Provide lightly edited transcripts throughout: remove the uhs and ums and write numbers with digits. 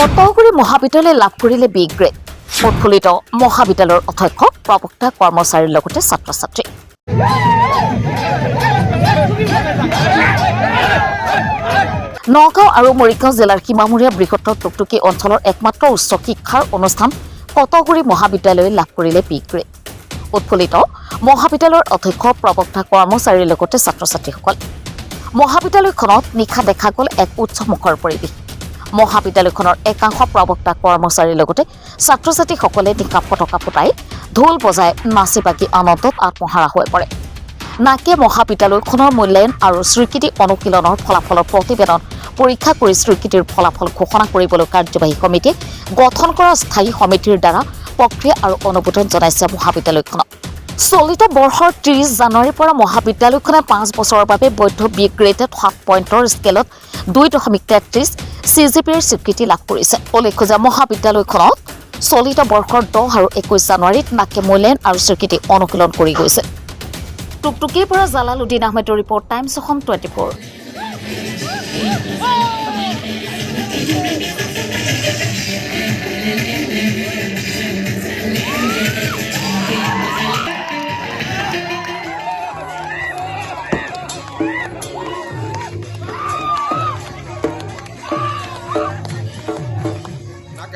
কটগুৰি মহাবিদ্যালয়ে লাভ কৰিলে B grade উৎফুল্লিত মহাবিদ্যালয়ৰ অধ্যক্ষ প্ৰবক্তা কৰ্মচাৰীৰ লগতে ছাত্ৰ ছাত্ৰী নগাঁও আৰু মৰিগাঁও জিলাৰ সীমামূৰীয়া বৃহত্তৰ টুকটুকি অঞ্চলৰ একমাত্ৰ উচ্চ শিক্ষাৰ অনুষ্ঠান কটগুৰি মহাবিদ্যালয়ে লাভ কৰিলে বি গ্ৰেড উৎফুল্লিত মহাবিদ্যালয়ৰ অধ্যক্ষ প্ৰবক্তা কৰ্মচাৰীৰ লগতে ছাত্ৰ ছাত্ৰীসকল মহাবিদ্যালয়খনত নিশা দেখা গ'ল এক উৎসৱমুখৰ পৰিৱেশ মহাবিদ্যালয়খনৰ একাংশ প্ৰবক্তা কৰ্মচাৰীৰ লগতে ছাত্ৰ ছাত্ৰীসকলে নিশা ফটকা ফুটাই ঢোল বজাই নাচি বাগি আনন্দত আত্মহাৰা হৈ পৰে নাকে মহাবিদ্যালয়খনৰ মূল্যায়ন আৰু স্বীকৃতি অনুশীলনৰ ফলাফলৰ প্ৰতিবেদন পৰীক্ষা কৰি স্বীকৃতিৰ ফলাফল ঘোষণা কৰিবলৈ কাৰ্যবাহী সমিতিয়ে গঠন কৰা স্থায়ী সমিতিৰ দ্বাৰা প্ৰক্ৰিয়া আৰু অনুমোদন জনাইছে মহাবিদ্যালয়খনক চলিত বৰ্ষৰ 30 জানুৱাৰীৰ পৰা মহাবিদ্যালয়খনে 5 বছৰৰ বাবে বৈধ বি গ্ৰেডেড 7 পইণ্টৰ স্কেলত 2.33 CGPৰ স্বীকৃতি লাভ কৰিছে উল্লেখ্য যে মহাবিদ্যালয়খনত চলিত বৰ্ষৰ 10 আৰু 21 জানুৱাৰীত নাকে মূল্যায়ন আৰু স্বীকৃতি অনুশীলন কৰি গৈছে টুকটুকিৰ পৰা জালালুদ্দিন আহমেদৰ ৰিপৰ্ট টাইমছ অসম 24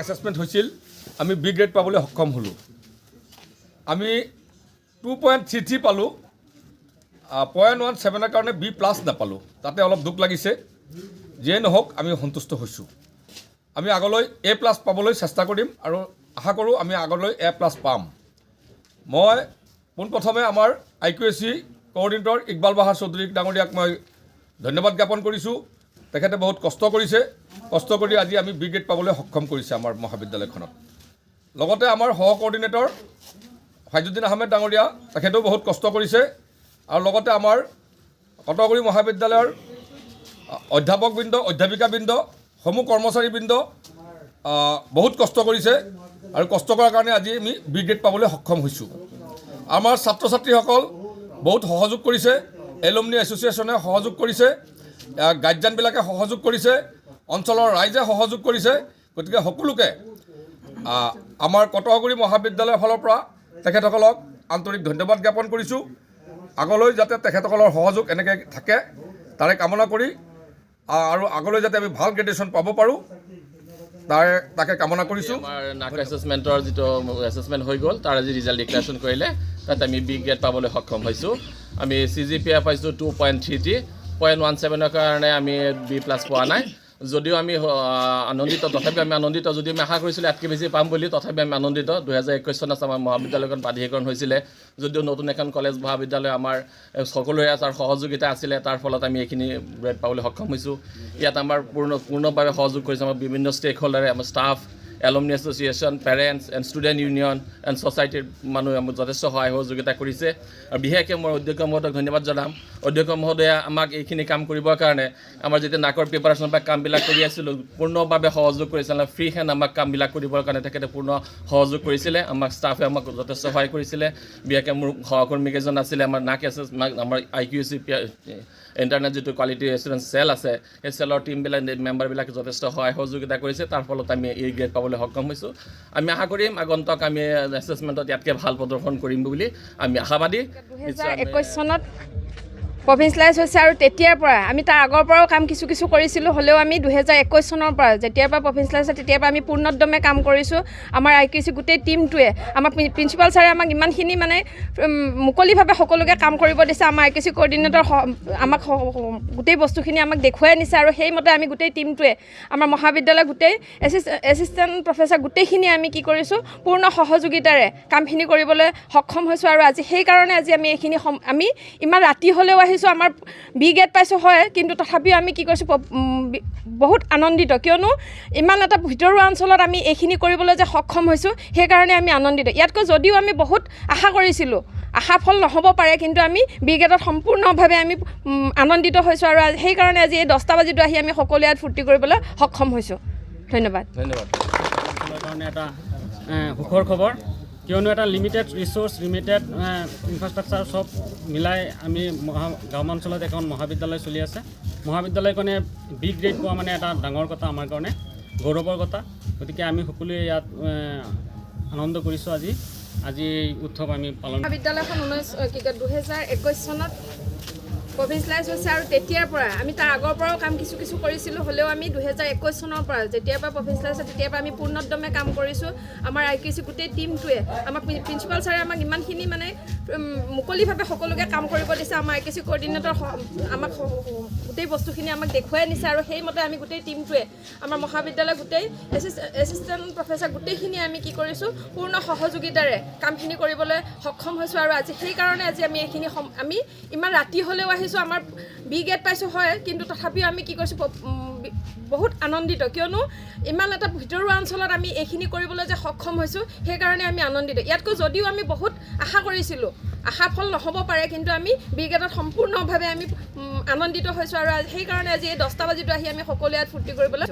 এছেছমেণ্ট হৈছিল আমি বি গ্ৰেড পাবলৈ সক্ষম হ'লোঁ আমি 2.33 পালোঁ 0.17ৰ কাৰণে বি প্লাছ নাপালোঁ তাতে অলপ দুখ লাগিছে যিয়ে নহওক আমি সন্তুষ্ট হৈছোঁ আমি আগলৈ এ প্লাছ পাবলৈ চেষ্টা কৰিম আৰু আশা কৰোঁ আমি আগলৈ এ প্লাছ পাম মই পোনপ্ৰথমে আমাৰ IQAC কোঅৰ্ডিনেটৰ ইকবাল বাহাৰ চৌধুৰী ডাঙৰীয়াক মই ধন্যবাদ জ্ঞাপন কৰিছোঁ তেখেতে বহুত কষ্ট কৰিছে কষ্ট কৰি আজি আমি বি গ্ৰেড পাবলৈ সক্ষম কৰিছে আমাৰ মহাবিদ্যালয়খনত লগতে আমাৰ সহ কোঅৰ্ডিনেটৰ ফাইজুদ্দিন আহমেদ ডাঙৰীয়া তেখেতেও বহুত কষ্ট কৰিছে আৰু লগতে আমাৰ কটগুৰি মহাবিদ্যালয়ৰ অধ্যাপকবৃন্দ অধ্যাপিকাবৃন্দ সমূহ কৰ্মচাৰীবৃন্দ বহুত কষ্ট কৰিছে আৰু কষ্ট কৰাৰ কাৰণে আজি আমি বি গ্ৰেড পাবলৈ সক্ষম হৈছোঁ আমাৰ ছাত্ৰ ছাত্ৰীসকল বহুত সহযোগ কৰিছে এলুমনি এছ'চিয়েশ্যনে সহযোগ কৰিছে গাৰ্জিয়ানবিলাকে সহযোগ কৰিছে অঞ্চলৰ ৰাইজে সহযোগ কৰিছে গতিকে সকলোকে আমাৰ কটগুৰি মহাবিদ্যালয়ৰ ফালৰ পৰা তেখেতসকলক আন্তৰিক ধন্যবাদ জ্ঞাপন কৰিছোঁ আগলৈ যাতে তেখেতসকলৰ সহযোগ এনেকৈ থাকে তাৰে কামনা কৰি আৰু আগলৈ যাতে আমি ভাল গ্ৰেডুৱেশ্যন পাব পাৰোঁ তাকে কামনা কৰিছোঁ আমাৰ নাক এছেছমেণ্টৰ যিটো এছেছমেণ্ট হৈ গ'ল তাৰ আজি ৰিজাল্ট ডিক্লেৰেশ্যন কৰিলে তাত আমি বি গ্ৰেড পাবলৈ সক্ষম হৈছোঁ আমি CGPA পাইছোঁ 2.33 0.17ৰ কাৰণে আমি বি প্লাছ পোৱা নাই যদিও আমি আনন্দিত তথাপি আমি আনন্দিত যদিও আমি আশা কৰিছিলোঁ ইয়াতকৈ বেছি পাম বুলি তথাপি আমি আনন্দিত 2021 চনত আমাৰ মহাবিদ্যালয়খন প্ৰাধিকৰণ হৈছিলে যদিও নতুন এখন কলেজ মহাবিদ্যালয় আমাৰ সকলোৰে তাৰ সহযোগিতা আছিলে তাৰ ফলত আমি এইখিনি গ্ৰেড পাবলৈ সক্ষম হৈছোঁ ইয়াত আমাৰ পূৰ্ণভাৱে সহযোগ কৰিছে আমাৰ বিভিন্ন ষ্টেক হোল্ডাৰে আমাৰ staff alumni association parents and student union and ছ'চাইটিৰ মানুহে আমাক যথেষ্ট সহায় সহযোগিতা কৰিছে আৰু বিশেষকৈ মই অধ্যক্ষ মহোদয়ক ধন্যবাদ জনাম অধ্যক্ষ মহোদয়ে আমাক এইখিনি কাম কৰিবৰ কাৰণে আমাৰ যেতিয়া নাকৰ প্ৰিপাৰেশ্যনৰ পৰা কামবিলাক কৰি আছিলোঁ পূৰ্ণভাৱে সহযোগ কৰিছিলে ফ্ৰী হেণ্ড আমাক কামবিলাক কৰিবৰ কাৰণে তেখেতে পূৰ্ণ সহযোগ কৰিছিলে আমাক ষ্টাফে আমাক যথেষ্ট সহায় কৰিছিলে বিশেষকৈ মোৰ সহকৰ্মীকেইজন আছিলে আমাৰ নাক আমাৰ IQAC ইণ্টাৰনেট যিটো কোৱালিটি এছুৰেঞ্চ চেল আছে সেই চেলৰ টিমবিলাক মেম্বাৰবিলাকে যথেষ্ট সহায় সহযোগিতা কৰিছে তাৰ ফলত আমি এই গ্ৰেড পাবলৈ সক্ষম হৈছোঁ আমি আশা কৰিম আগন্তুক আমি এছেছমেণ্টত ইয়াতকৈ ভাল প্ৰদৰ্শন কৰিম বুলি আমি আশাবাদী 2021 চনত প্ৰভিঞ্চিয়েলাইজ হৈছে আৰু তেতিয়াৰ পৰা আমি তাৰ আগৰ পৰাও কাম কিছু কৰিছিলোঁ হ'লেও আমি 2021 চনৰ পৰা যেতিয়াৰ পৰা প্ৰভিঞ্চিয়েলাইজ হৈছে তেতিয়াৰ পৰা আমি পূৰ্ণোদ্যমে কাম কৰিছোঁ আমাৰ IQAC গোটেই টিমটোৱে আমাক প্ৰিন্সিপাল ছাৰে আমাক ইমানখিনি মানে মুকলিভাৱে সকলোকে কাম কৰিব দিছে আমাৰ IQAC কোঅৰ্ডিনেটৰ আমাক গোটেই বস্তুখিনি আমাক দেখুৱাই নিছে আৰু সেইমতে আমি গোটেই টিমটোৱে আমাৰ মহাবিদ্যালয়ৰ গোটেই এছিষ্টেণ্ট প্ৰফেচাৰ গোটেইখিনি আমি কি কৰিছোঁ পূৰ্ণ সহযোগিতাৰে কামখিনি কৰিবলৈ সক্ষম হৈছোঁ আৰু আজি সেইকাৰণে আজি আমি এইখিনি আমি ইমান ৰাতি হ'লেও আমাৰ বি গ্ৰেড পাইছোঁ হয় কিন্তু তথাপিও আমি কি কৰিছোঁ বহুত আনন্দিত কিয়নো ইমান এটা ভিতৰুৱা অঞ্চলত আমি এইখিনি কৰিবলৈ যে সক্ষম হৈছোঁ সেইকাৰণে আমি আনন্দিত ইয়াতকৈ যদিও আমি বহুত আশা কৰিছিলোঁ আশা ফল নহ'ব পাৰে কিন্তু আমি বি গ্ৰেডত সম্পূৰ্ণভাৱে আমি আনন্দিত হৈছোঁ আৰু সেইকাৰণে আজি এই 10টা বাজিতো আহি আমি সকলোৱে ইয়াত ফূৰ্তি কৰিবলৈ সক্ষম হৈছোঁ ধন্যবাদ কাৰণে এটা সুখৰ খবৰ কিয়নো এটা লিমিটেড ৰিসোৰ্স লিমিটেড ইনফ্ৰাষ্ট্ৰাকচাৰ সব মিলাই আমি গ্ৰামাঞ্চলত এখন মহাবিদ্যালয় চলি আছে মহাবিদ্যালয়খনে বি গ্ৰেড পোৱা মানে এটা ডাঙৰ কথা আমাৰ কাৰণে গৌৰৱৰ কথা। গতিকে আমি সকলোৱে ইয়াত আনন্দ কৰিছোঁ। আজি এই উৎসৱ আমি পালন মহাবিদ্যালয়খন 2021 চনত প্ৰভিঞ্চলাইজ হৈছে আৰু তেতিয়াৰ পৰা আমি তাৰ আগৰ পৰাও কাম কিছু কৰিছিলোঁ, হ'লেও আমি 2021 চনৰ পৰা যেতিয়াৰ পৰা প্ৰভিঞ্চলাইজ হৈছে তেতিয়াৰ পৰা আমি পূৰ্ণোদ্যমে কাম কৰিছোঁ। আমাৰ IQAC গোটেই টীমটোৱে আমাক প্ৰিন্সিপাল ছাৰে আমাক ইমানখিনি মানে মুকলিভাৱে সকলোকে কাম কৰিব দিছে। আমাৰ IQAC কোঅৰ্ডিনেটৰ আমাক গোটেই বস্তুখিনি আমাক দেখুৱাই নিছে আৰু সেইমতে আমি গোটেই টীমটোৱে আমাৰ মহাবিদ্যালয় গোটেই এছিষ্টেণ্ট প্ৰফেচাৰ গোটেইখিনি আমি কি কৰিছোঁ পূৰ্ণ সহযোগিতাৰে কামখিনি কৰিবলৈ সক্ষম হৈছোঁ। আৰু আজি সেইকাৰণে আমি এইখিনি আমি ইমান ৰাতি হ'লেও আহিছোঁ, আমাৰ বি গ্ৰেড পাইছোঁ হয়, কিন্তু তথাপিও আমি কি কৰিছোঁ বহুত আনন্দিত, কিয়নো ইমান এটা ভিতৰুৱা অঞ্চলত আমি এইখিনি কৰিবলৈ যে সক্ষম হৈছোঁ সেইকাৰণে আমি আনন্দিত। ইয়াতকৈ যদিও আমি বহুত আশা কৰিছিলোঁ, আশা ফল নহ'ব পাৰে, কিন্তু আমি বি গ্ৰেডত সম্পূৰ্ণভাৱে আমি আনন্দিত হৈছোঁ। আৰু সেইকাৰণে আজি এই 10টা বাজিতো আহি আমি সকলোৱে ইয়াত ফূৰ্তি কৰিবলৈ